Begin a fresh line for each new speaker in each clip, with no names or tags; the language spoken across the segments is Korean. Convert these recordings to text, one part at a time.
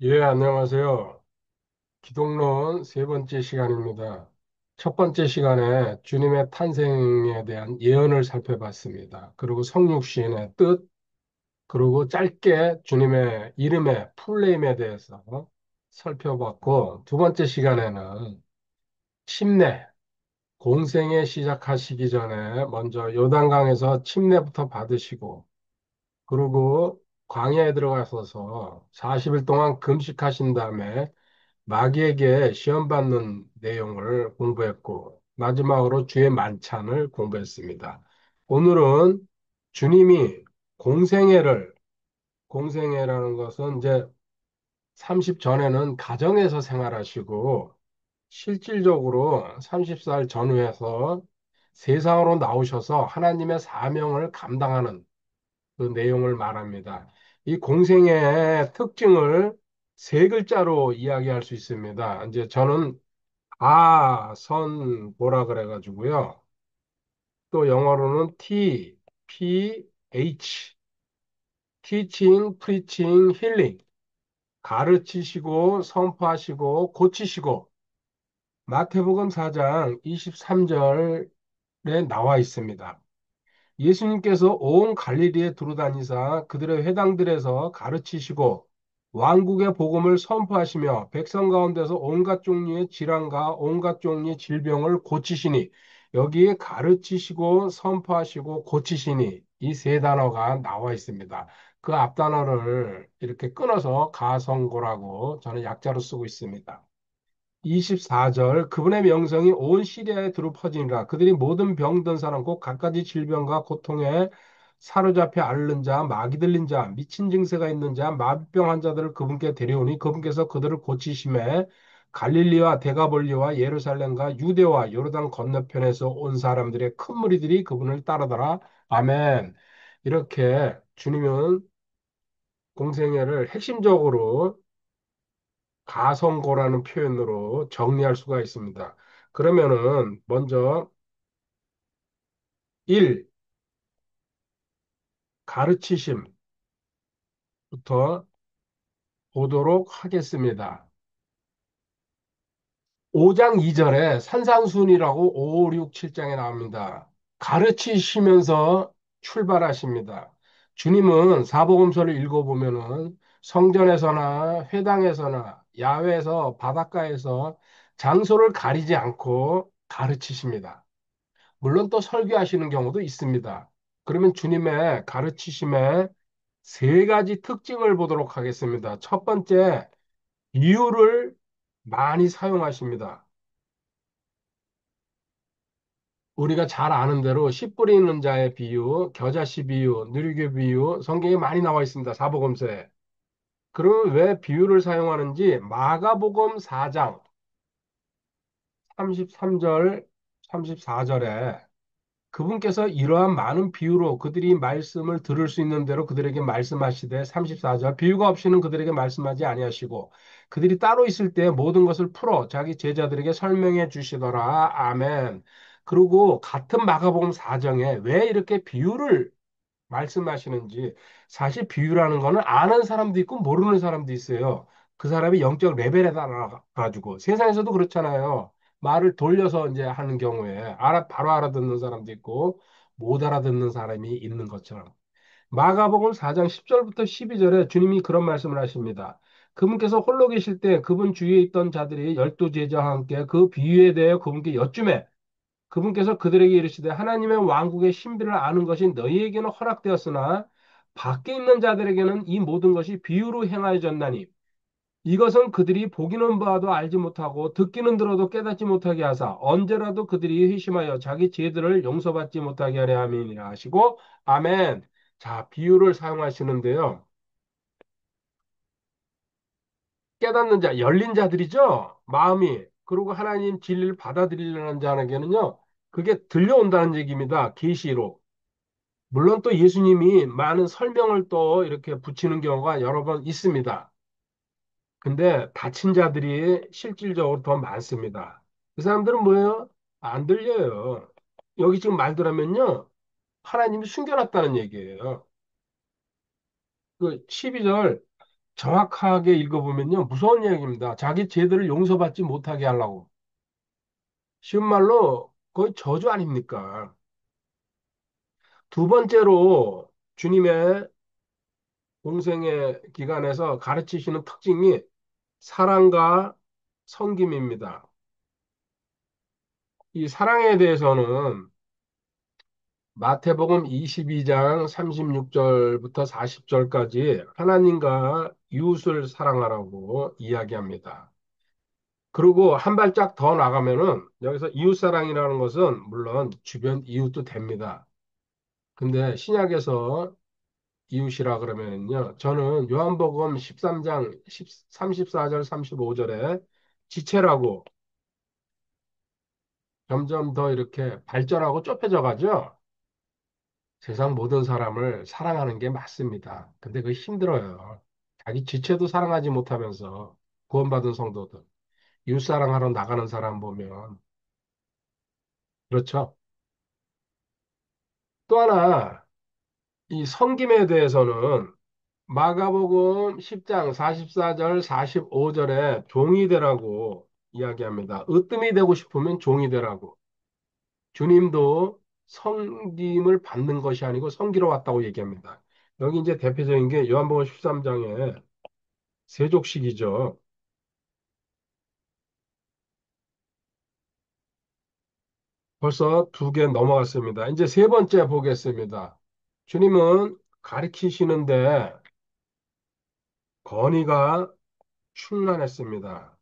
예, 안녕하세요. 기독론 세 번째 시간입니다. 첫 번째 시간에 주님의 탄생에 대한 예언을 살펴봤습니다. 그리고 성육신의 뜻, 그리고 짧게 주님의 이름의 풀네임에 대해서 살펴봤고, 두 번째 시간에는 침례, 공생애 시작하시기 전에 먼저 요단강에서 침례부터 받으시고, 그리고 광야에 들어가셔서 40일 동안 금식하신 다음에 마귀에게 시험 받는 내용을 공부했고, 마지막으로 주의 만찬을 공부했습니다. 오늘은 주님이 공생애를, 공생애라는 것은 이제 30 전에는 가정에서 생활하시고, 실질적으로 30살 전후에서 세상으로 나오셔서 하나님의 사명을 감당하는 그 내용을 말합니다. 이 공생애의 특징을 세 글자로 이야기할 수 있습니다. 이제 저는 뭐라 그래가지고요. 또 영어로는 teaching, preaching, healing. 가르치시고, 선포하시고, 고치시고. 마태복음 4장 23절에 나와 있습니다. 예수님께서 온 갈릴리에 두루다니사 그들의 회당들에서 가르치시고 왕국의 복음을 선포하시며 백성 가운데서 온갖 종류의 질환과 온갖 종류의 질병을 고치시니 여기에 가르치시고 선포하시고 고치시니 이 세 단어가 나와 있습니다. 그 앞 단어를 이렇게 끊어서 가성고라고 저는 약자로 쓰고 있습니다. 24절 그분의 명성이 온 시리아에 두루 퍼지니라 그들이 모든 병든 사람 곧 갖가지 질병과 고통에 사로잡혀 앓는 자 마귀 들린 자 미친 증세가 있는 자 마비병 환자들을 그분께 데려오니 그분께서 그들을 고치심에 갈릴리와 데가볼리와 예루살렘과 유대와 요르단 건너편에서 온 사람들의 큰 무리들이 그분을 따르더라. 아멘. 이렇게 주님은 공생애를 핵심적으로 가성고라는 표현으로 정리할 수가 있습니다. 그러면은 먼저 1. 가르치심부터 보도록 하겠습니다. 5장 2절에 산상순이라고 5, 6, 7장에 나옵니다. 가르치시면서 출발하십니다. 주님은 사복음서를 읽어보면은 성전에서나 회당에서나 야외에서 바닷가에서 장소를 가리지 않고 가르치십니다. 물론 또 설교하시는 경우도 있습니다. 그러면 주님의 가르치심의 세 가지 특징을 보도록 하겠습니다. 첫 번째, 비유를 많이 사용하십니다. 우리가 잘 아는 대로 씨 뿌리는 자의 비유, 겨자씨 비유, 누리교 비유, 성경에 많이 나와 있습니다. 사복음서에. 그러면 왜 비유를 사용하는지 마가복음 4장 33절, 34절에 그분께서 이러한 많은 비유로 그들이 말씀을 들을 수 있는 대로 그들에게 말씀하시되 34절 비유가 없이는 그들에게 말씀하지 아니하시고 그들이 따로 있을 때 모든 것을 풀어 자기 제자들에게 설명해 주시더라. 아멘. 그리고 같은 마가복음 4장에 왜 이렇게 비유를 말씀하시는지 사실 비유라는 거는 아는 사람도 있고 모르는 사람도 있어요. 그 사람이 영적 레벨에 따라 가지고 세상에서도 그렇잖아요. 말을 돌려서 이제 하는 경우에 바로 알아듣는 사람도 있고 못 알아듣는 사람이 있는 것처럼. 마가복음 4장 10절부터 12절에 주님이 그런 말씀을 하십니다. 그분께서 홀로 계실 때 그분 주위에 있던 자들이 열두 제자와 함께 그 비유에 대해 그분께 여쭈매 그분께서 그들에게 이르시되 하나님의 왕국의 신비를 아는 것이 너희에게는 허락되었으나 밖에 있는 자들에게는 이 모든 것이 비유로 행하여졌나니 이것은 그들이 보기는 봐도 알지 못하고 듣기는 들어도 깨닫지 못하게 하사 언제라도 그들이 회심하여 자기 죄들을 용서받지 못하게 하려 함이니라 하시고 아멘. 자, 비유를 사용하시는데요. 깨닫는 자, 열린 자들이죠. 마음이. 그리고 하나님 진리를 받아들이려는 자에게는요. 그게 들려온다는 얘기입니다. 계시로. 물론 또 예수님이 많은 설명을 또 이렇게 붙이는 경우가 여러 번 있습니다. 근데 다친 자들이 실질적으로 더 많습니다. 그 사람들은 뭐예요? 안 들려요. 여기 지금 말들하면요. 하나님이 숨겨놨다는 얘기예요. 그 12절 정확하게 읽어보면요. 무서운 이야기입니다. 자기 죄들을 용서받지 못하게 하려고. 쉬운 말로 거의 저주 아닙니까? 두 번째로 주님의 공생의 기간에서 가르치시는 특징이 사랑과 섬김입니다. 이 사랑에 대해서는 마태복음 22장 36절부터 40절까지 하나님과 이웃을 사랑하라고 이야기합니다. 그리고 한 발짝 더 나가면은 여기서 이웃사랑이라는 것은 물론 주변 이웃도 됩니다. 근데 신약에서 이웃이라 그러면은요. 저는 요한복음 13장 34절 35절에 지체라고 점점 더 이렇게 발전하고 좁혀져 가죠. 세상 모든 사람을 사랑하는 게 맞습니다. 근데 그게 힘들어요. 자기 지체도 사랑하지 못하면서 구원받은 성도들, 이웃 사랑하러 나가는 사람 보면 그렇죠. 또 하나 이 섬김에 대해서는 마가복음 10장 44절 45절에 종이 되라고 이야기합니다. 으뜸이 되고 싶으면 종이 되라고. 주님도 섬김을 받는 것이 아니고 섬기러 왔다고 얘기합니다. 여기 이제 대표적인 게 요한복음 13장에 세족식이죠. 벌써 두 개 넘어갔습니다. 이제 세 번째 보겠습니다. 주님은 가르치시는데 권위가 충만했습니다.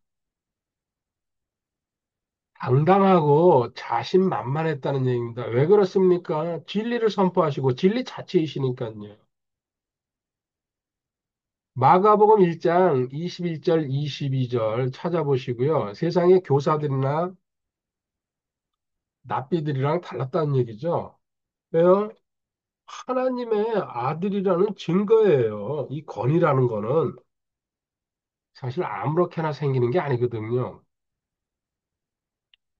당당하고 자신만만했다는 얘기입니다. 왜 그렇습니까? 진리를 선포하시고 진리 자체이시니까요. 마가복음 1장 21절, 22절 찾아보시고요. 세상의 교사들이나 랍비들이랑 달랐다는 얘기죠. 왜요? 하나님의 아들이라는 증거예요. 이 권위라는 거는 사실 아무렇게나 생기는 게 아니거든요.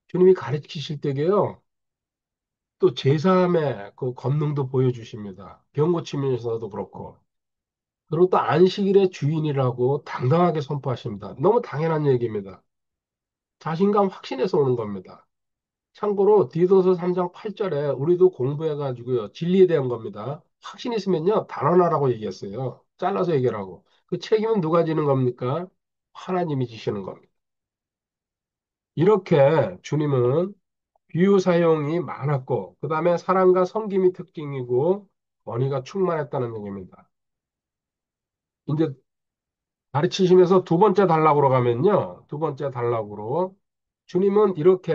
주님이 가르치실 때게요. 또 제3의 그 권능도 보여주십니다. 병 고치면서도 그렇고. 그리고 또 안식일의 주인이라고 당당하게 선포하십니다. 너무 당연한 얘기입니다. 자신감 확신에서 오는 겁니다. 참고로 디도서 3장 8절에 우리도 공부해가지고요. 진리에 대한 겁니다. 확신 있으면요. 단언하라고 얘기했어요. 잘라서 얘기하라고. 그 책임은 누가 지는 겁니까? 하나님이 지시는 겁니다. 이렇게 주님은 비유 사용이 많았고, 그 다음에 사랑과 섬김이 특징이고, 권위가 충만했다는 얘기입니다. 이제 가르치시면서 두 번째 단락으로 가면요. 두 번째 단락으로 주님은 이렇게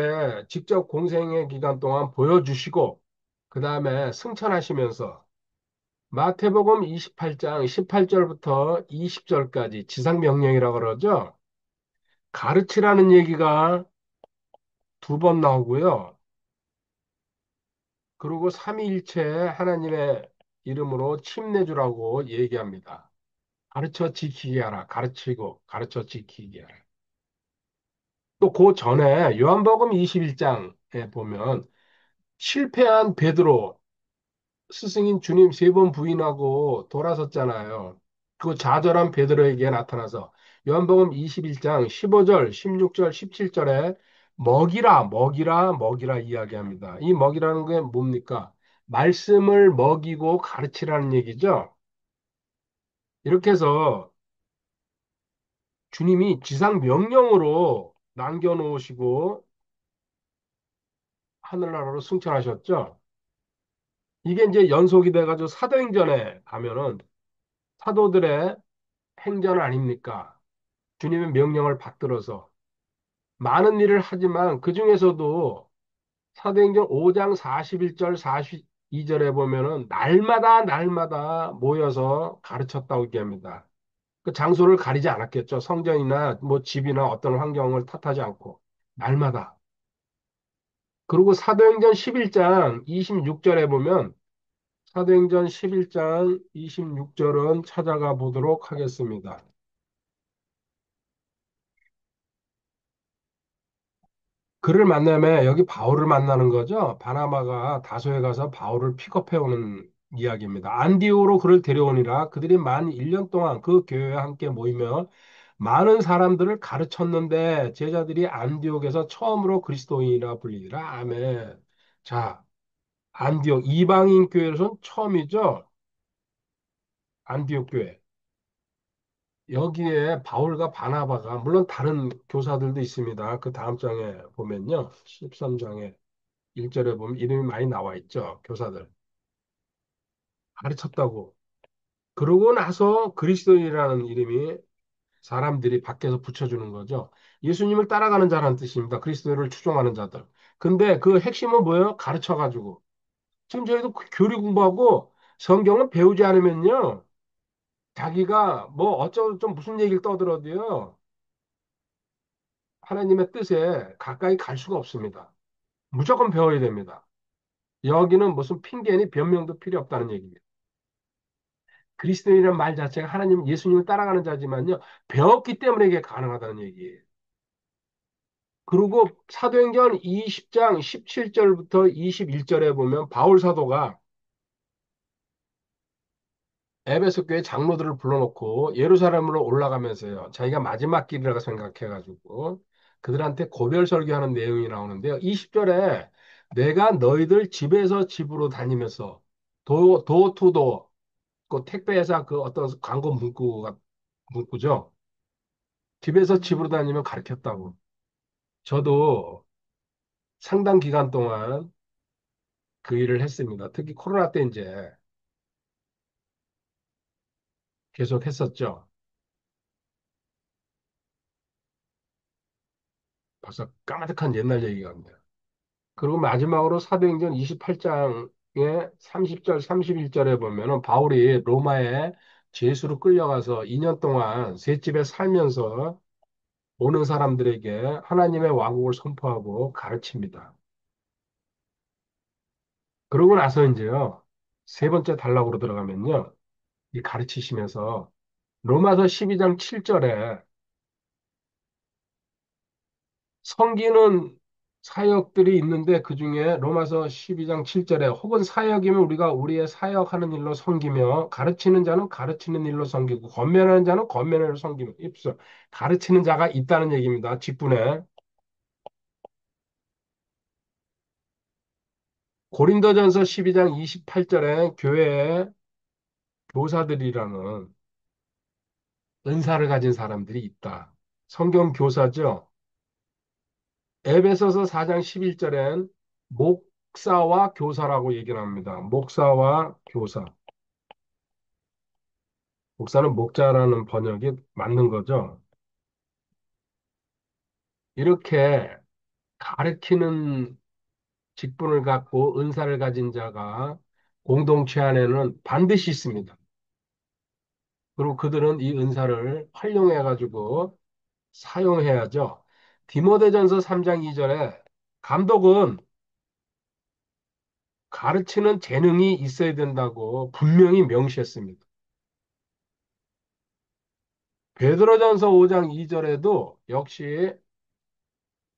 직접 공생의 기간 동안 보여주시고, 그 다음에 승천하시면서 마태복음 28장 18절부터 20절까지 지상명령이라고 그러죠. 가르치라는 얘기가 두 번 나오고요. 그리고 삼위일체 하나님의 이름으로 침내주라고 얘기합니다. 가르쳐 지키게 하라. 가르치고 가르쳐 지키게 하라. 또 그 전에 요한복음 21장에 보면 실패한 베드로 스승인 주님 세 번 부인하고 돌아섰잖아요. 그 좌절한 베드로에게 나타나서 요한복음 21장 15절, 16절, 17절에 먹이라, 먹이라, 먹이라 이야기합니다. 이 먹이라는 게 뭡니까? 말씀을 먹이고 가르치라는 얘기죠. 이렇게 해서 주님이 지상 명령으로 남겨놓으시고 하늘나라로 승천하셨죠. 이게 이제 연속이 돼가지고 사도행전에 가면은 사도들의 행전 아닙니까? 주님의 명령을 받들어서 많은 일을 하지만 그 중에서도 사도행전 5장 41절, 42절에 보면은 날마다 모여서 가르쳤다고 얘기합니다. 그 장소를 가리지 않았겠죠. 성전이나 뭐 집이나 어떤 환경을 탓하지 않고 날마다. 그리고 사도행전 11장 26절에 보면 사도행전 11장 26절은 찾아가 보도록 하겠습니다. 그를 만나면 여기 바울을 만나는 거죠. 바나바가 다소에 가서 바울을 픽업해 오는 이야기입니다. 안디오로 그를 데려오니라 그들이 만 1년 동안 그 교회와 함께 모이며 많은 사람들을 가르쳤는데 제자들이 안디옥에서 처음으로 그리스도인이라 불리니라. 아멘. 자, 안디옥 이방인 교회에서는 처음이죠. 안디옥 교회. 여기에 바울과 바나바가 물론 다른 교사들도 있습니다. 그 다음 장에 보면요. 13장에 1절에 보면 이름이 많이 나와 있죠. 교사들. 가르쳤다고. 그러고 나서 그리스도인이라는 이름이 사람들이 밖에서 붙여주는 거죠. 예수님을 따라가는 자라는 뜻입니다. 그리스도를 추종하는 자들. 근데 그 핵심은 뭐예요? 가르쳐가지고. 지금 저희도 교리 공부하고 성경을 배우지 않으면요. 자기가 뭐 어쩌고 좀 무슨 얘기를 떠들어도요. 하나님의 뜻에 가까이 갈 수가 없습니다. 무조건 배워야 됩니다. 여기는 무슨 핑계니 변명도 필요 없다는 얘기입니다. 그리스도인이라는 말 자체가 하나님, 예수님을 따라가는 자지만요. 배웠기 때문에 이게 가능하다는 얘기예요. 그리고 사도행전 20장 17절부터 21절에 보면 바울 사도가 에베소 교회 장로들을 불러놓고 예루살렘으로 올라가면서요. 자기가 마지막 길이라고 생각해가지고 그들한테 고별 설교하는 내용이 나오는데요. 20절에 내가 너희들 집에서 집으로 다니면서 도어투도 그 택배회사 그 어떤 광고 문구죠. 집에서 집으로 다니면 가르쳤다고. 저도 상당 기간 동안 그 일을 했습니다. 특히 코로나 때 이제 계속 했었죠. 벌써 까마득한 옛날 얘기가 납니다. 그리고 마지막으로 사도행전 28장에 30절, 31절에 보면은 바울이 로마에 죄수로 끌려가서 2년 동안 셋집에 살면서 오는 사람들에게 하나님의 왕국을 선포하고 가르칩니다. 그러고 나서 이제요, 세 번째 단락으로 들어가면요, 이 가르치시면서 로마서 12장 7절에 섬기는 사역들이 있는데 그중에 로마서 12장 7절에 혹은 사역이면 우리가 우리의 사역하는 일로 섬기며 가르치는 자는 가르치는 일로 섬기고 권면하는 자는 권면하는 일로 섬기며 입수 가르치는 자가 있다는 얘기입니다. 직분에 고린도전서 12장 28절에 교회에 교사들이라는 은사를 가진 사람들이 있다. 성경 교사죠. 에베소서 4장 11절엔 목사와 교사라고 얘기를 합니다. 목사와 교사. 목사는 목자라는 번역이 맞는 거죠. 이렇게 가르치는 직분을 갖고 은사를 가진 자가 공동체 안에는 반드시 있습니다. 그리고 그들은 이 은사를 활용해 가지고 사용해야죠. 디모데전서 3장 2절에 감독은 가르치는 재능이 있어야 된다고 분명히 명시했습니다. 베드로전서 5장 2절에도 역시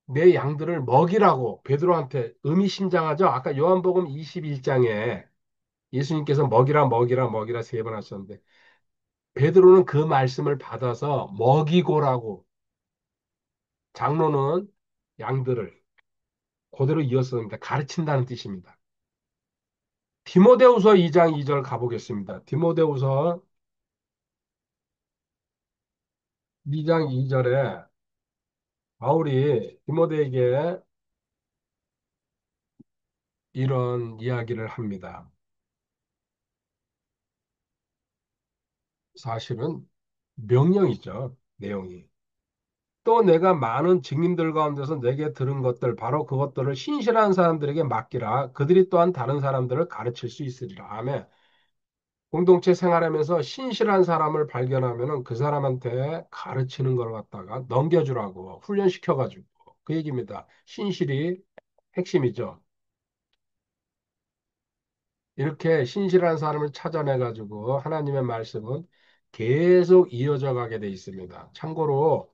내 양들을 먹이라고 베드로한테 의미심장하죠. 아까 요한복음 21장에 예수님께서 먹이라 먹이라 먹이라 세 번 하셨는데 베드로는 그 말씀을 받아서 먹이고라고 장로는 양들을 그대로 이었습니다. 가르친다는 뜻입니다. 디모데후서 2장 2절 가보겠습니다. 디모데후서 2장 2절에 바울이 디모데에게 이런 이야기를 합니다. 사실은 명령이죠. 내용이. 또 내가 많은 증인들 가운데서 내게 들은 것들, 바로 그것들을 신실한 사람들에게 맡기라. 그들이 또한 다른 사람들을 가르칠 수 있으리라. 아멘. 공동체 생활하면서 신실한 사람을 발견하면은 그 사람한테 가르치는 걸 갖다가 넘겨주라고 훈련시켜가지고 그 얘기입니다. 신실이 핵심이죠. 이렇게 신실한 사람을 찾아내가지고 하나님의 말씀은 계속 이어져 가게 돼 있습니다. 참고로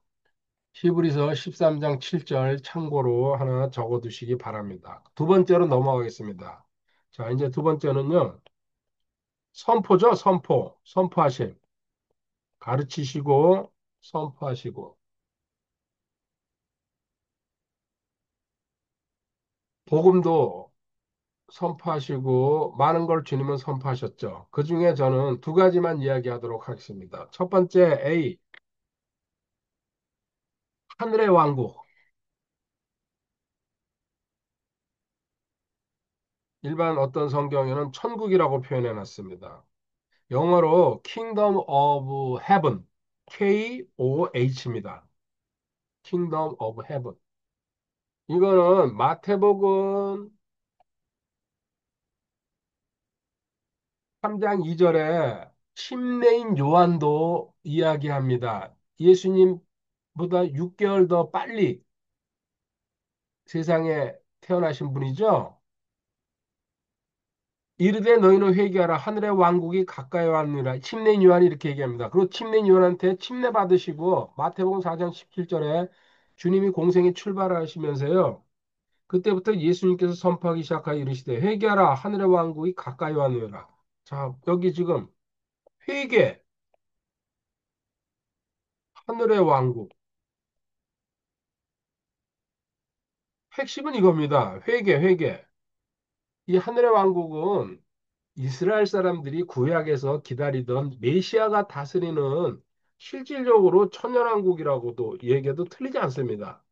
히브리서 13장 7절 참고로 하나 적어 두시기 바랍니다. 두 번째로 넘어가겠습니다. 자, 이제 두 번째는요. 선포죠, 선포. 선포하심. 가르치시고, 선포하시고. 복음도 선포하시고, 많은 걸 주님은 선포하셨죠. 그 중에 저는 두 가지만 이야기하도록 하겠습니다. 첫 번째, A, 하늘의 왕국. 일반 어떤 성경에는 천국이라고 표현해 놨습니다. 영어로 Kingdom of Heaven, KOH입니다. Kingdom of Heaven. 이거는 마태복음 3장 2절에 침례인 요한도 이야기합니다. 예수님보다 6개월 더 빨리 세상에 태어나신 분이죠. 이르되 너희는 회개하라 하늘의 왕국이 가까이 왔느니라. 침례인 요한이 이렇게 얘기합니다. 그리고 침례인 요한한테 침례 받으시고 마태복음 4장 17절에 주님이 공생에 출발하시면서요. 그때부터 예수님께서 선포하기 시작하여 이르시되 회개하라 하늘의 왕국이 가까이 왔느니라. 자, 여기 지금 회개, 하늘의 왕국. 핵심은 이겁니다. 회개, 회개. 이 하늘의 왕국은 이스라엘 사람들이 구약에서 기다리던 메시아가 다스리는 실질적으로 천년왕국이라고도 얘기해도 틀리지 않습니다.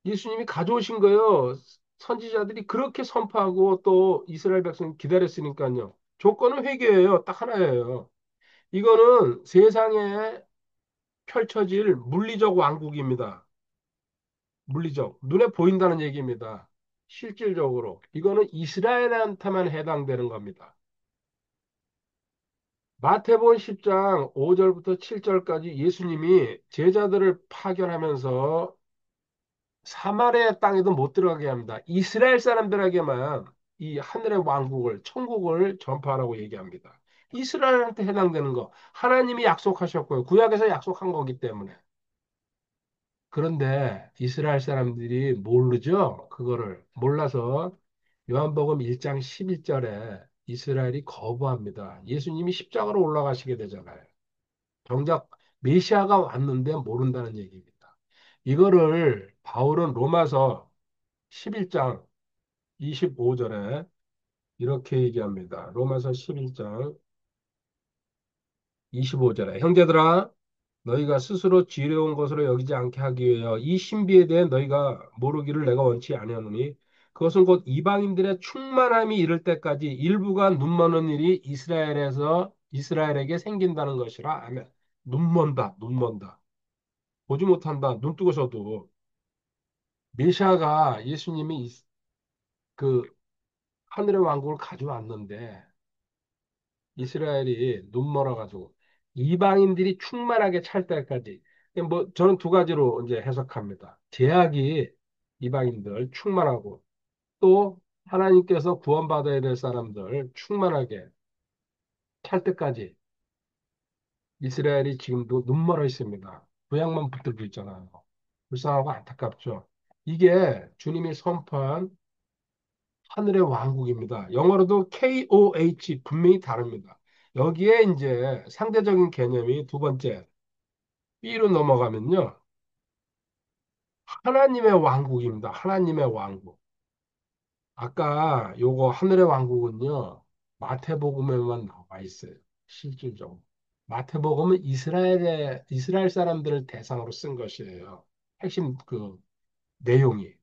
예수님이 가져오신 거예요. 선지자들이 그렇게 선포하고 또 이스라엘 백성 기다렸으니까요. 조건은 회개예요. 딱 하나예요. 이거는 세상에 펼쳐질 물리적 왕국입니다. 물리적. 눈에 보인다는 얘기입니다. 실질적으로. 이거는 이스라엘한테만 해당되는 겁니다. 마태복음 10장 5절부터 7절까지 예수님이 제자들을 파견하면서 사마리아 땅에도 못 들어가게 합니다. 이스라엘 사람들에게만 이 하늘의 왕국을, 천국을 전파하라고 얘기합니다. 이스라엘한테 해당되는 거. 하나님이 약속하셨고요. 구약에서 약속한 거기 때문에. 그런데 이스라엘 사람들이 모르죠? 그거를 몰라서 요한복음 1장 11절에 이스라엘이 거부합니다. 예수님이 십자가로 올라가시게 되잖아요. 정작 메시아가 왔는데 모른다는 얘기입니다. 이거를 바울은 로마서 11장 25절에 이렇게 얘기합니다. 로마서 11장 25절에 형제들아 너희가 스스로 지혜로운 것으로 여기지 않게 하기 위하여 이 신비에 대해 너희가 모르기를 내가 원치 아니하노니 그것은 곧 이방인들의 충만함이 이를 때까지 일부가 눈머는 일이 이스라엘에게 생긴다는 것이라. 아멘. 눈먼다, 눈먼다. 보지 못한다, 눈 뜨고서도. 메시아가 예수님이 그 하늘의 왕국을 가져왔는데 이스라엘이 눈멀어가지고 이방인들이 충만하게 찰 때까지 뭐 저는 두 가지로 이제 해석합니다. 제약이 이방인들 충만하고 또 하나님께서 구원받아야 될 사람들 충만하게 찰 때까지 이스라엘이 지금도 눈멀어 있습니다. 구약만 붙들고 있잖아요. 불쌍하고 안타깝죠. 이게 주님이 선포한 하늘의 왕국입니다. 영어로도 KOH 분명히 다릅니다. 여기에 이제 상대적인 개념이 두 번째 B로 넘어가면요. 하나님의 왕국입니다. 하나님의 왕국. 아까 요거 하늘의 왕국은요. 마태복음에만 나와 있어요. 실질적으로. 마태복음은 이스라엘 사람들을 대상으로 쓴 것이에요. 핵심 그 내용이.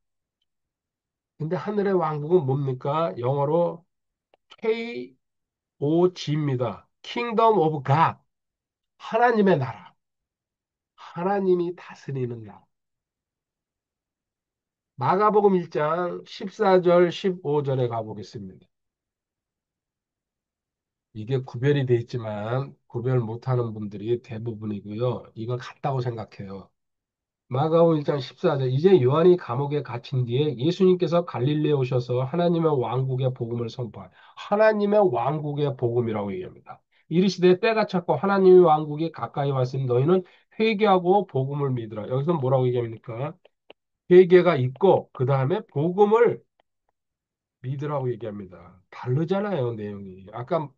근데 하늘의 왕국은 뭡니까? 영어로 KOG입니다. Kingdom of God. 하나님의 나라. 하나님이 다스리는 나라. 마가복음 1장 14절, 15절에 가보겠습니다. 이게 구별이 돼 있지만 구별 못하는 분들이 대부분이고요. 이걸 같다고 생각해요. 마가복음 1장 14절. 이제 요한이 감옥에 갇힌 뒤에 예수님께서 갈릴리에 오셔서 하나님의 왕국의 복음을 선포한 하나님의 왕국의 복음이라고 얘기합니다. 이르시되 때가 찼고 하나님의 왕국이 가까이 왔으니 너희는 회개하고 복음을 믿으라. 여기서 뭐라고 얘기합니까? 회개가 있고 그 다음에 복음을 믿으라고 얘기합니다. 다르잖아요, 내용이. 아까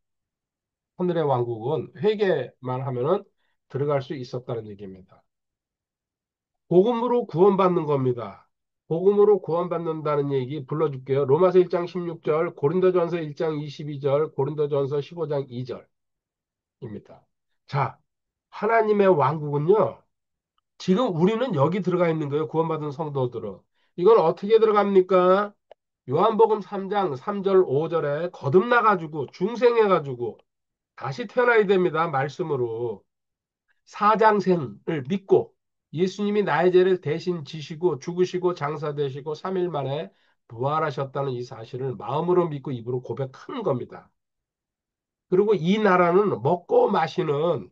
하늘의 왕국은 회개만 하면은 들어갈 수 있었다는 얘기입니다. 복음으로 구원받는 겁니다. 복음으로 구원받는다는 얘기 불러줄게요. 로마서 1장 16절, 고린도전서 1장 22절, 고린도전서 15장 2절입니다. 자, 하나님의 왕국은요, 지금 우리는 여기 들어가 있는 거예요. 구원받은 성도들은. 이건 어떻게 들어갑니까? 요한복음 3장 3절 5절에 거듭나가지고 중생해가지고 다시 태어나야 됩니다. 말씀으로. 사장생을 믿고 예수님이 나의 죄를 대신 지시고 죽으시고 장사되시고 3일 만에 부활하셨다는 이 사실을 마음으로 믿고 입으로 고백하는 겁니다. 그리고 이 나라는 먹고 마시는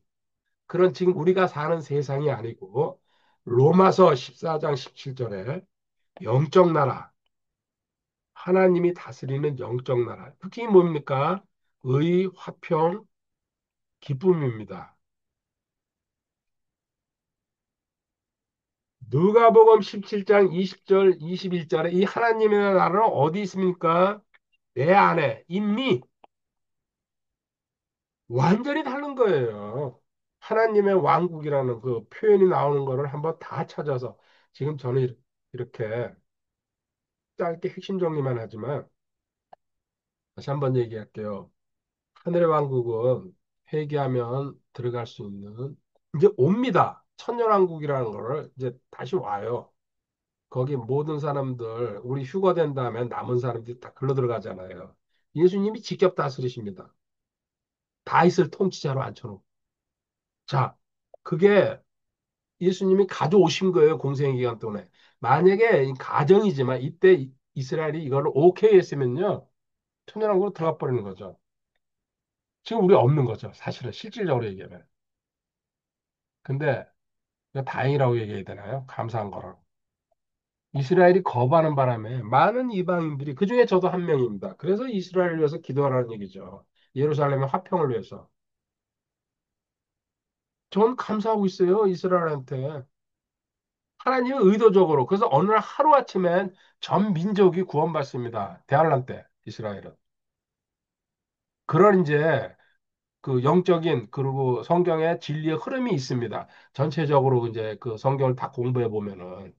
그런 지금 우리가 사는 세상이 아니고 로마서 14장 17절에 영적 나라, 하나님이 다스리는 영적 나라. 특징이 뭡니까? 의, 화평, 기쁨입니다. 누가복음 17장 20절, 21절에 이 하나님의 나라는 어디 있습니까? 내 안에 이미 완전히 다른 거예요. 하나님의 왕국이라는 그 표현이 나오는 거를 한번 다 찾아서 지금 저는 이렇게 짧게 핵심 정리만 하지만 다시 한번 얘기할게요. 하늘의 왕국은 회개하면 들어갈 수 있는 이제 옵니다. 천년왕국이라는 거를 이제 다시 와요. 거기 모든 사람들 우리 휴가 된 다음에 남은 사람들이 다 글로 들어가잖아요. 예수님이 직접 다스리십니다. 다윗을 통치자로 앉혀놓고. 자, 그게 예수님이 가져오신 거예요. 공생의 기간 동안에. 만약에 이 가정이지만 이때 이스라엘이 이걸 오케이 했으면요. 천년왕국으로 들어가 버리는 거죠. 지금 우리 없는 거죠. 사실은 실질적으로 얘기하면. 근데 이거 다행이라고 얘기해야 되나요? 감사한 거라고. 이스라엘이 거부하는 바람에 많은 이방인들이 그중에 저도 한 명입니다. 그래서 이스라엘을 위해서 기도하라는 얘기죠. 예루살렘의 화평을 위해서. 전 감사하고 있어요. 이스라엘한테. 하나님은 의도적으로. 그래서 어느 날 하루아침에 전 민족이 구원받습니다. 대환란 때 이스라엘은. 그런 이제 그 영적인 그리고 성경의 진리의 흐름이 있습니다. 전체적으로 이제 그 성경을 다 공부해 보면은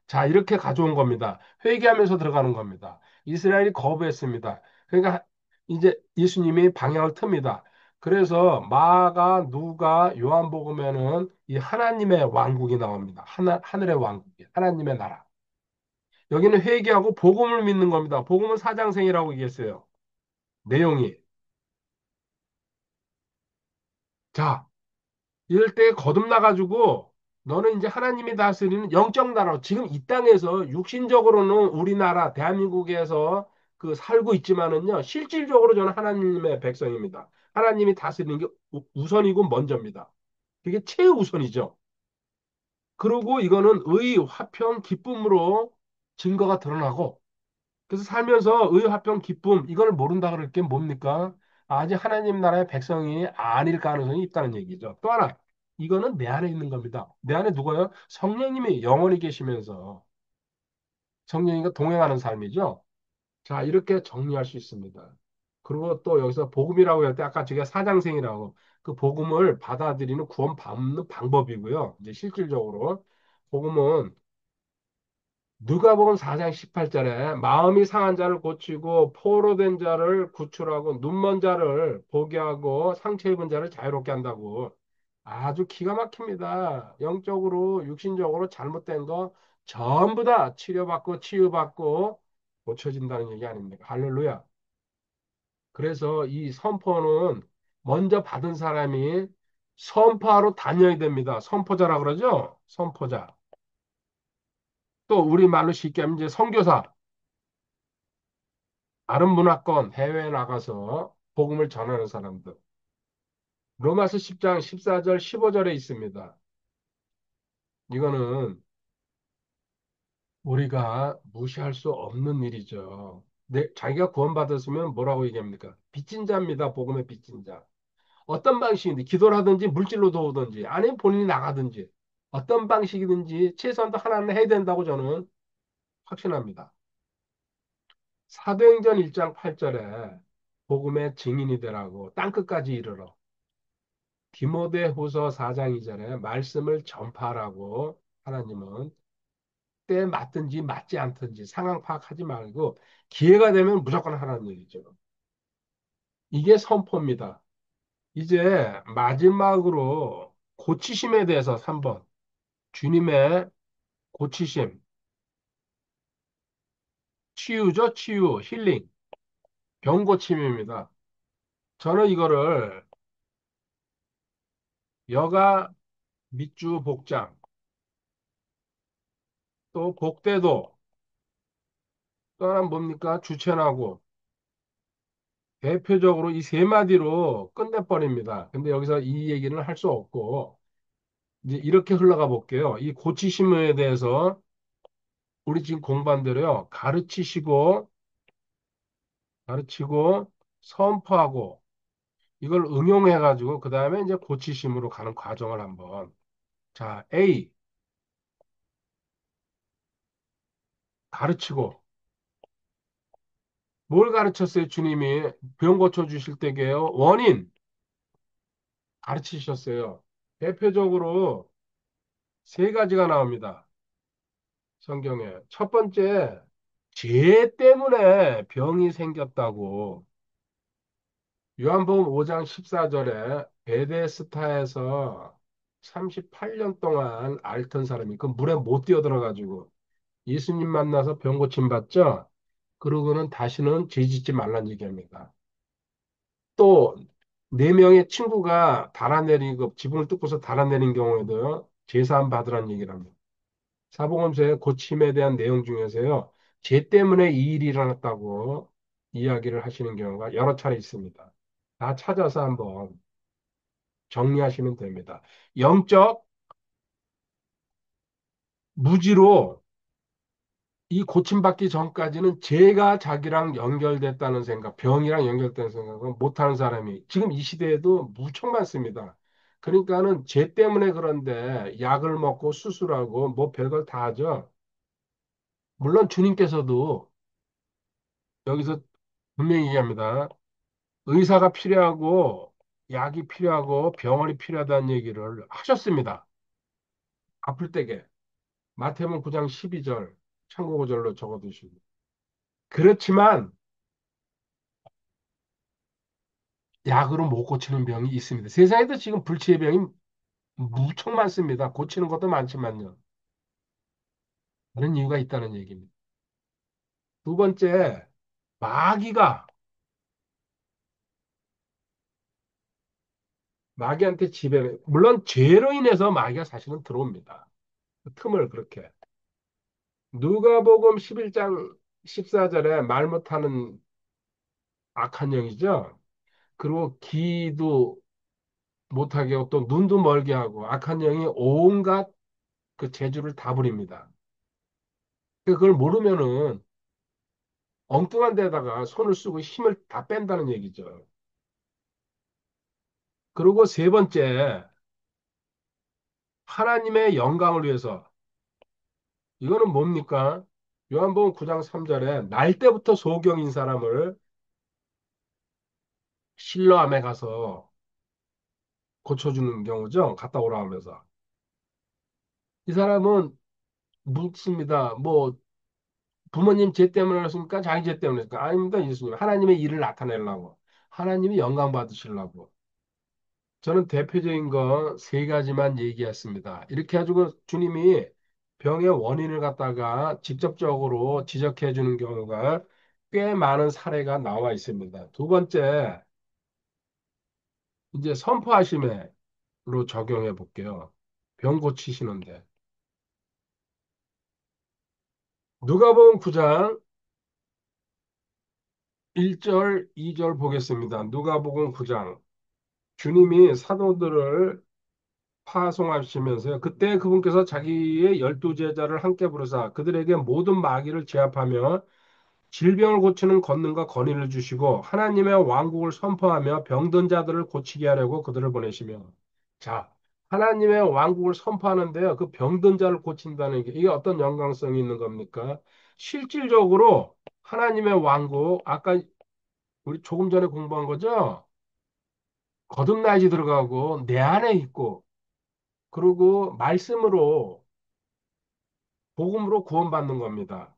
자 이렇게 가져온 겁니다. 회개하면서 들어가는 겁니다. 이스라엘이 거부했습니다. 그러니까 이제 예수님이 방향을 틉니다. 그래서 마가, 누가, 요한복음에는 이 하나님의 왕국이 나옵니다. 하늘의 왕국이 하나님의 나라. 여기는 회개하고 복음을 믿는 겁니다. 복음은 사장생이라고 얘기했어요. 내용이. 자, 이럴 때 거듭나가지고 너는 이제 하나님이 다스리는 영적 나라로 지금 이 땅에서 육신적으로는 우리나라 대한민국에서 그 살고 있지만은요 실질적으로 저는 하나님의 백성입니다. 하나님이 다스리는 게 우선이고 먼저입니다. 그게 최우선이죠. 그리고 이거는 의, 화평, 기쁨으로 증거가 드러나고 그래서 살면서 의, 화평, 기쁨 이걸 모른다 그럴 게 뭡니까? 아직 하나님 나라의 백성이 아닐 가능성이 있다는 얘기죠. 또 하나, 이거는 내 안에 있는 겁니다. 내 안에 누가요? 성령님이 영원히 계시면서 성령님과 동행하는 삶이죠. 자, 이렇게 정리할 수 있습니다. 그리고 또 여기서 복음이라고 할 때 아까 제가 사장생이라고 그 복음을 받아들이는 구원 받는 방법이고요. 이제 실질적으로 복음은 누가복음 4장 18절에 마음이 상한 자를 고치고 포로된 자를 구출하고 눈먼 자를 보게 하고 상처 입은 자를 자유롭게 한다고 아주 기가 막힙니다. 영적으로 육신적으로 잘못된 거 전부 다 치료받고 치유받고 고쳐진다는 얘기 아닙니까? 할렐루야. 그래서 이 선포는 먼저 받은 사람이 선포하러 다녀야 됩니다. 선포자라 그러죠? 선포자. 또 우리말로 쉽게 하면 이제 선교사. 다른 문화권 해외에 나가서 복음을 전하는 사람들. 로마서 10장 14절 15절에 있습니다. 이거는 우리가 무시할 수 없는 일이죠. 자기가 구원받았으면 뭐라고 얘기합니까? 빚진 자입니다. 복음의 빚진 자. 어떤 방식인지 기도를 하든지 물질로 도우든지 아니면 본인이 나가든지 어떤 방식이든지 최소한도 하나는 해야 된다고 저는 확신합니다. 사도행전 1장 8절에 복음의 증인이 되라고 땅끝까지 이르러 디모데후서 4장 2절에 말씀을 전파하라고 하나님은 때에 맞든지 맞지 않든지 상황 파악하지 말고 기회가 되면 무조건 하라는 얘기죠. 이게 선포입니다. 이제 마지막으로 고치심에 대해서 3번 주님의 고치심, 치유죠, 치유, 힐링, 병고침입니다. 저는 이거를 여가 밑주 복장, 또 복대도, 또 하나 뭡니까? 주체나고, 대표적으로 이 세 마디로 끝내버립니다. 근데 여기서 이 얘기는 할 수 없고, 이제 이렇게 흘러가 볼게요. 이 고치심에 대해서 우리 지금 공부한 대로요. 가르치고, 선포하고, 이걸 응용해가지고, 그 다음에 이제 고치심으로 가는 과정을 한번. 자, A, 가르치고. 뭘 가르쳤어요, 주님이? 병 고쳐주실 때게요. 원인, 가르치셨어요. 대표적으로 세 가지가 나옵니다. 성경에. 첫 번째, 죄 때문에 병이 생겼다고. 요한복음 5장 14절에 베데스타에서 38년 동안 앓던 사람이 그 물에 못 뛰어들어가지고 예수님 만나서 병 고침 받죠. 그러고는 다시는 죄 짓지 말란 얘기합니다. 또 네 명의 친구가 달아내리고 지붕을 뚫고서 달아내린 경우에도요. 제사함 받으라는 얘기를 합니다. 사복음서의 고침에 대한 내용 중에서요. 죄 때문에 이 일이 일어났다고 이야기를 하시는 경우가 여러 차례 있습니다. 다 찾아서 한번 정리하시면 됩니다. 영적 무지로 이 고침받기 전까지는 죄가 자기랑 연결됐다는 생각, 병이랑 연결된 생각은 못하는 사람이 지금 이 시대에도 무척 많습니다. 그러니까는 죄 때문에 그런데 약을 먹고 수술하고 뭐 별걸 다 하죠. 물론 주님께서도 여기서 분명히 얘기합니다. 의사가 필요하고 약이 필요하고 병원이 필요하다는 얘기를 하셨습니다. 아플 때게. 마태복음 9장 12절 참고구절로 적어두시고. 그렇지만 약으로 못 고치는 병이 있습니다. 세상에도 지금 불치의 병이 무척 많습니다. 고치는 것도 많지만요. 그런 이유가 있다는 얘기입니다. 두 번째, 마귀가 마귀한테 지배, 물론 죄로 인해서 마귀가 사실은 들어옵니다. 그 틈을 그렇게. 누가복음 11장 14절에 말 못하는 악한 영이죠. 그리고 귀도 못하게 하고 또 눈도 멀게 하고 악한 영이 온갖 그 재주를 다 부립니다. 그걸 모르면은 엉뚱한 데다가 손을 쓰고 힘을 다 뺀다는 얘기죠. 그리고 세 번째, 하나님의 영광을 위해서. 이거는 뭡니까? 요한복음 9장 3절에 날 때부터 소경인 사람을 실로암에 가서 고쳐주는 경우죠. 갔다 오라 하면서. 이 사람은 묻습니다. 뭐 부모님 죄 때문에 그렇습니까? 자기 죄 때문에 그렇습니까? 아닙니다. 예수님. 하나님의 일을 나타내려고. 하나님이 영광 받으시려고. 저는 대표적인 거 세 가지만 얘기했습니다. 이렇게 해가지고 주님이 병의 원인을 갖다가 직접적으로 지적해 주는 경우가 꽤 많은 사례가 나와 있습니다. 두 번째, 이제 선포하심으로 적용해 볼게요. 병 고치시는데. 누가복음 9장 1절, 2절 보겠습니다. 누가복음 9장. 주님이 사도들을 파송하시면서요. 그때 그분께서 자기의 12제자를 함께 부르사 그들에게 모든 마귀를 제압하며 질병을 고치는 권능과 권위를 주시고 하나님의 왕국을 선포하며 병든 자들을 고치게 하려고 그들을 보내시며 자, 하나님의 왕국을 선포하는데요. 그 병든 자를 고친다는 게 이게 어떤 연관성이 있는 겁니까? 실질적으로 하나님의 왕국, 아까 우리 조금 전에 공부한 거죠? 거듭나야지 들어가고, 내 안에 있고, 그리고 말씀으로, 복음으로 구원받는 겁니다.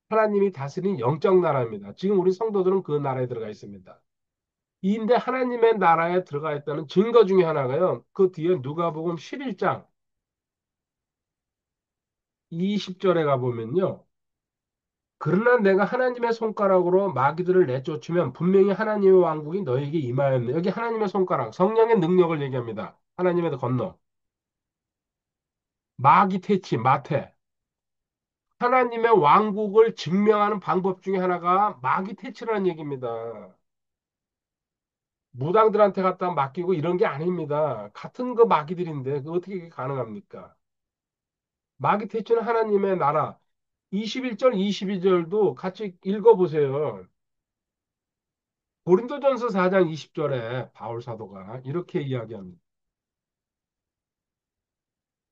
하나님이 다스린 영적 나라입니다. 지금 우리 성도들은 그 나라에 들어가 있습니다. 이인데 하나님의 나라에 들어가 있다는 증거 중에 하나가요. 그 뒤에 누가복음 11장 20절에 가보면요. 그러나 내가 하나님의 손가락으로 마귀들을 내쫓으면 분명히 하나님의 왕국이 너에게 임하였네. 여기 하나님의 손가락, 성령의 능력을 얘기합니다. 하나님의 건너. 마귀 퇴치, 마태. 하나님의 왕국을 증명하는 방법 중에 하나가 마귀 퇴치라는 얘기입니다. 무당들한테 갖다 맡기고 이런 게 아닙니다. 같은 그 마귀들인데 그 어떻게 그게 가능합니까? 마귀 퇴치는 하나님의 나라. 21절, 22절도 같이 읽어보세요. 고린도전서 4장 20절에 바울 사도가 이렇게 이야기합니다.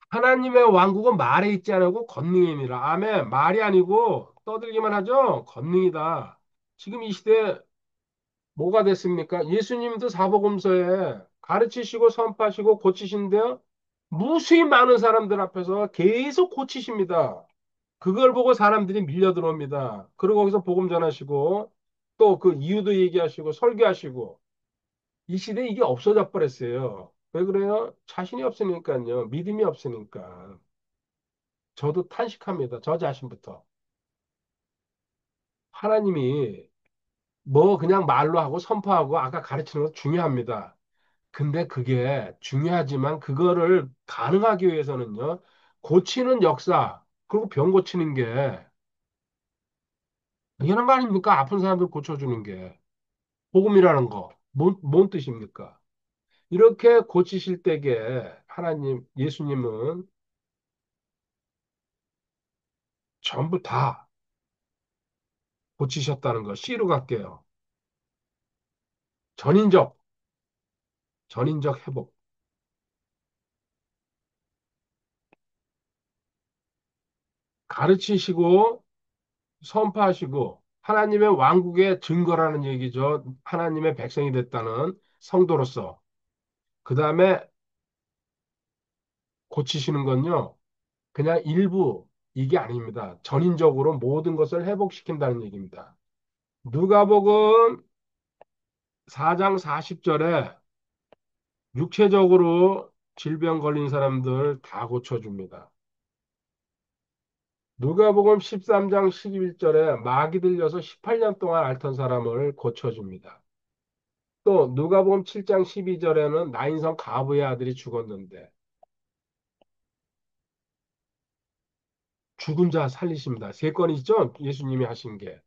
하나님의 왕국은 말에 있지 않고 권능임이라. 아멘. 말이 아니고 떠들기만 하죠. 권능이다. 지금 이 시대에 뭐가 됐습니까? 예수님도 사복음서에 가르치시고 선포하시고 고치신데요. 무수히 많은 사람들 앞에서 계속 고치십니다. 그걸 보고 사람들이 밀려 들어옵니다. 그리고 거기서 복음 전하시고 또 그 이유도 얘기하시고 설교하시고 이 시대에 이게 없어져 버렸어요. 왜 그래요? 자신이 없으니까요. 믿음이 없으니까. 저도 탄식합니다. 저 자신부터. 하나님이 뭐 그냥 말로 하고 선포하고 아까 가르치는 거 중요합니다. 근데 그게 중요하지만 그거를 가능하기 위해서는요. 고치는 역사, 그리고 병 고치는 게 당연한 거 아닙니까? 아픈 사람들 고쳐주는 게. 복음이라는 거. 뭔 뜻입니까? 이렇게 고치실 때에 하나님, 예수님은 전부 다 고치셨다는 거. C로 갈게요. 전인적, 전인적 회복. 가르치시고 선포하시고 하나님의 왕국의 증거라는 얘기죠. 하나님의 백성이 됐다는 성도로서. 그 다음에 고치시는 건요. 그냥 일부 이게 아닙니다. 전인적으로 모든 것을 회복시킨다는 얘기입니다. 누가복음 4장 40절에 육체적으로 질병 걸린 사람들 다 고쳐줍니다. 누가복음 13장 11절에 마귀 들려서 18년 동안 앓던 사람을 고쳐줍니다. 또 누가복음 7장 12절에는 나인성 가부의 아들이 죽었는데 죽은 자 살리십니다. 세 건이죠? 예수님이 하신 게.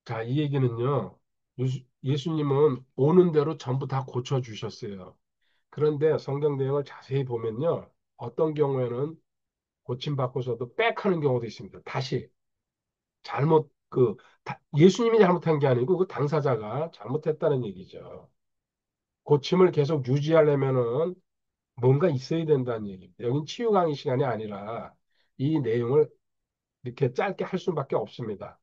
자, 이 얘기는요. 예수님은 오는 대로 전부 다 고쳐주셨어요. 그런데 성경 내용을 자세히 보면요. 어떤 경우에는 고침받고서도 빽하는 경우도 있습니다. 다시 잘못 예수님이 잘못한 게 아니고 그 당사자가 잘못했다는 얘기죠. 고침을 계속 유지하려면은 뭔가 있어야 된다는 얘기입니다. 여긴 치유 강의 시간이 아니라 이 내용을 이렇게 짧게 할 수밖에 없습니다.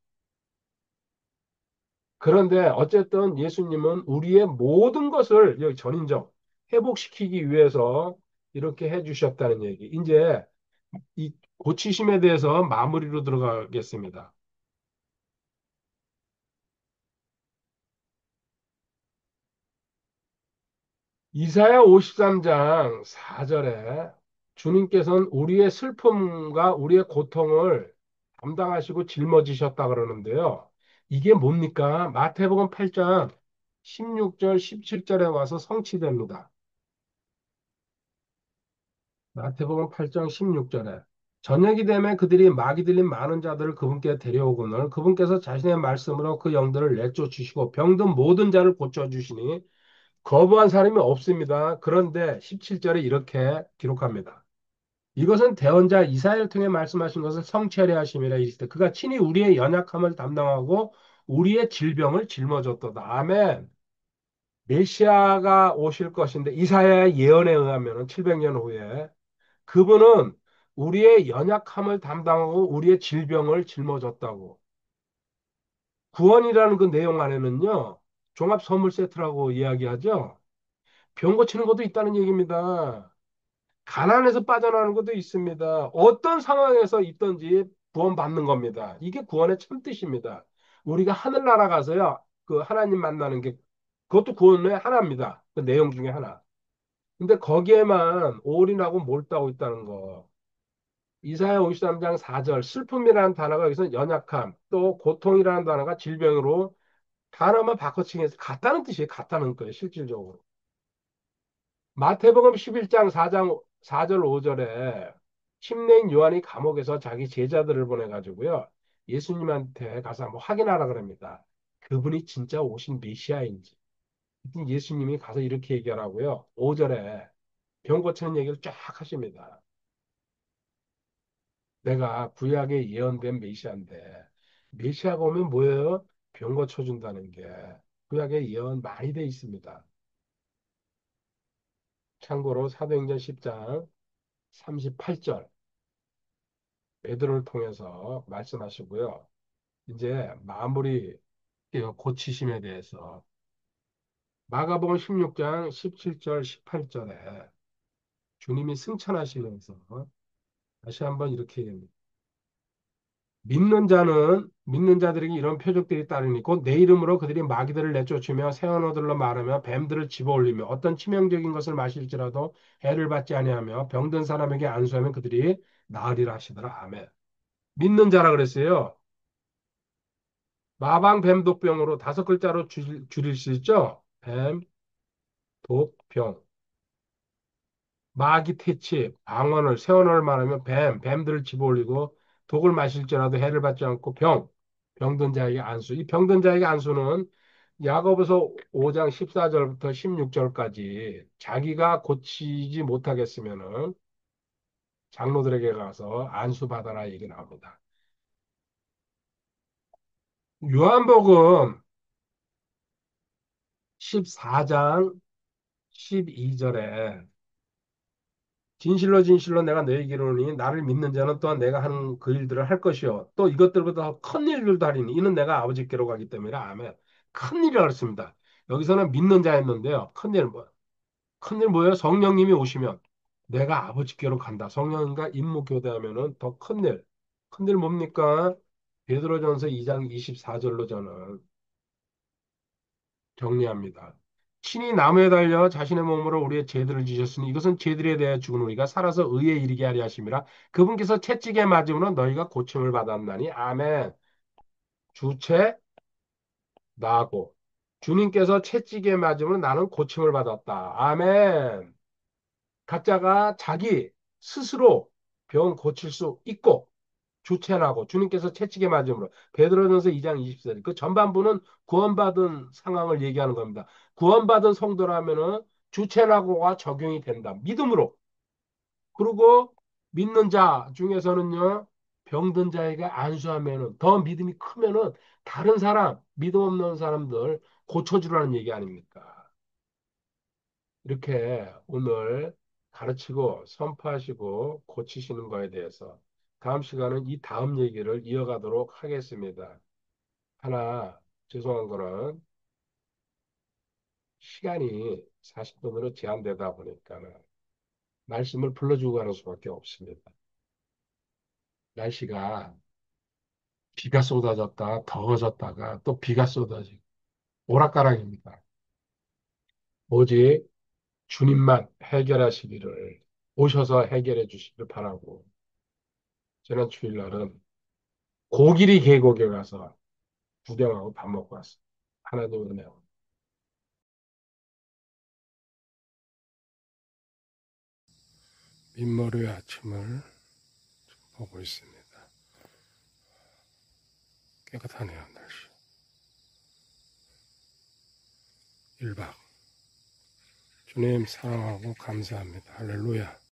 그런데 어쨌든 예수님은 우리의 모든 것을 여기 전인적 회복시키기 위해서 이렇게 해주셨다는 얘기. 이제 이 고치심에 대해서 마무리로 들어가겠습니다. 이사야 53장 4절에 주님께서는 우리의 슬픔과 우리의 고통을 담당하시고 짊어지셨다 그러는데요. 이게 뭡니까? 마태복음 8장 16절, 17절에 와서 성취됩니다. 마태복음 8장 16절에 저녁이 되면 그들이 마귀 들린 많은 자들을 그분께 데려오거늘 그분께서 자신의 말씀으로 그 영들을 내쫓으시고 병든 모든 자를 고쳐주시니 거부한 사람이 없습니다. 그런데 17절에 이렇게 기록합니다. 이것은 대언자 이사야를 통해 말씀하신 것을 성취하려 하심이라 이르시되 그가 친히 우리의 연약함을 담당하고 우리의 질병을 짊어졌도다. 아멘. 메시아가 오실 것인데 이사야의 예언에 의하면 700년 후에 그분은 우리의 연약함을 담당하고 우리의 질병을 짊어졌다고. 구원이라는 그 내용 안에는요, 종합 선물 세트라고 이야기하죠. 병 고치는 것도 있다는 얘기입니다. 가난에서 빠져나오는 것도 있습니다. 어떤 상황에서 있든지 구원받는 겁니다. 이게 구원의 참 뜻입니다. 우리가 하늘나라 가서요, 그 하나님 만나는 게, 그것도 구원의 하나입니다. 그 내용 중에 하나. 근데 거기에만 올인하고 몰두하고 있다는 거. 이사야 53장 4절, 슬픔이라는 단어가 여기서 연약함, 또 고통이라는 단어가 질병으로 단어만 바꿔치기해서 같다는 뜻이에요. 같다는 거예요, 실질적으로. 마태복음 11장 4절 5절에 침례인 요한이 감옥에서 자기 제자들을 보내가지고요. 예수님한테 가서 한번 확인하라 그럽니다. 그분이 진짜 오신 메시아인지. 예수님이 가서 이렇게 얘기하라고요. 5절에 병 고치는 얘기를 쫙 하십니다. 내가 구약에 예언된 메시아인데 메시아가 오면 뭐예요? 병 고쳐준다는 게 구약에 예언 많이 돼 있습니다. 참고로 사도행전 10장 38절 베드로를 통해서 말씀하시고요. 이제 마무리 고치심에 대해서 마가복음 16장 17절 18절에 주님이 승천하시면서 다시 한번 이렇게 얘기합니다. 믿는 자들에게 이런 표적들이 따르니 곧 내 이름으로 그들이 마귀들을 내쫓으며 새언 어들로 말하며 뱀들을 집어올리며 어떤 치명적인 것을 마실지라도 해를 받지 아니하며 병든 사람에게 안수하면 그들이 나으리라 하시더라. 아멘. 믿는 자라 그랬어요. 마방 뱀 독병으로 다섯 글자로 줄일 수 있죠? 뱀, 독, 병. 마귀 퇴치, 방언을, 세언을 말하면 뱀들을 집어올리고 독을 마실지라도 해를 받지 않고 병든 자에게 안수. 이 병든 자에게 안수는 야고보서 5장 14절부터 16절까지 자기가 고치지 못하겠으면은 장로들에게 가서 안수 받아라 얘기 나옵니다. 요한복음 14장 12절에 진실로 진실로 내가 너에게 이르노니 나를 믿는 자는 또한 내가 하는 그 일들을 할 것이요 또 이것들보다 큰 일들도 하리니 이는 내가 아버지께로 가기 때문이라. 아멘. 큰 일이라 그랬습니다. 여기서는 믿는 자였는데요. 큰일 뭐? 큰일 뭐예요? 성령님이 오시면 내가 아버지께로 간다. 성령님과 임무 교대하면은 더 큰일. 큰일 뭡니까? 베드로전서 2장 24절로 저는 정리합니다. 친히 나무에 달려 자신의 몸으로 우리의 죄들을 지셨으니 이것은 죄들에 대해 죽은 우리가 살아서 의에 이르게 하려 하심이라. 그분께서 채찍에 맞음으로 너희가 고침을 받았나니. 아멘. 주체 나고 주님께서 채찍에 맞음으로 나는 고침을 받았다. 아멘. 각자가 자기 스스로 병 고칠 수 있고 주체나고 주님께서 채찍에 맞음으로 베드로전서 2장 24절 그 전반부는 구원받은 상황을 얘기하는 겁니다. 구원받은 성도라면은 주체나고가 적용이 된다. 믿음으로. 그리고 믿는 자 중에서는요. 병든 자에게 안수하면은 더 믿음이 크면은 다른 사람, 믿음 없는 사람들 고쳐주라는 얘기 아닙니까? 이렇게 오늘 가르치고 선포하시고 고치시는 거에 대해서 다음 시간은 이 다음 얘기를 이어가도록 하겠습니다. 하나 죄송한 거는 시간이 40분으로 제한되다 보니까 말씀을 불러주고 가는 수밖에 없습니다. 날씨가 비가 쏟아졌다 더워졌다가 또 비가 쏟아지고 오락가락입니다. 오직 주님만 해결하시기를 오셔서 해결해 주시길 바라고 지난 주일날은 고길이 계곡에 가서 구경하고 밥 먹고 왔어. 하나님 은혜로. 민머리의 아침을 보고 있습니다. 깨끗하네요, 날씨. 1박. 주님 사랑하고 감사합니다. 할렐루야.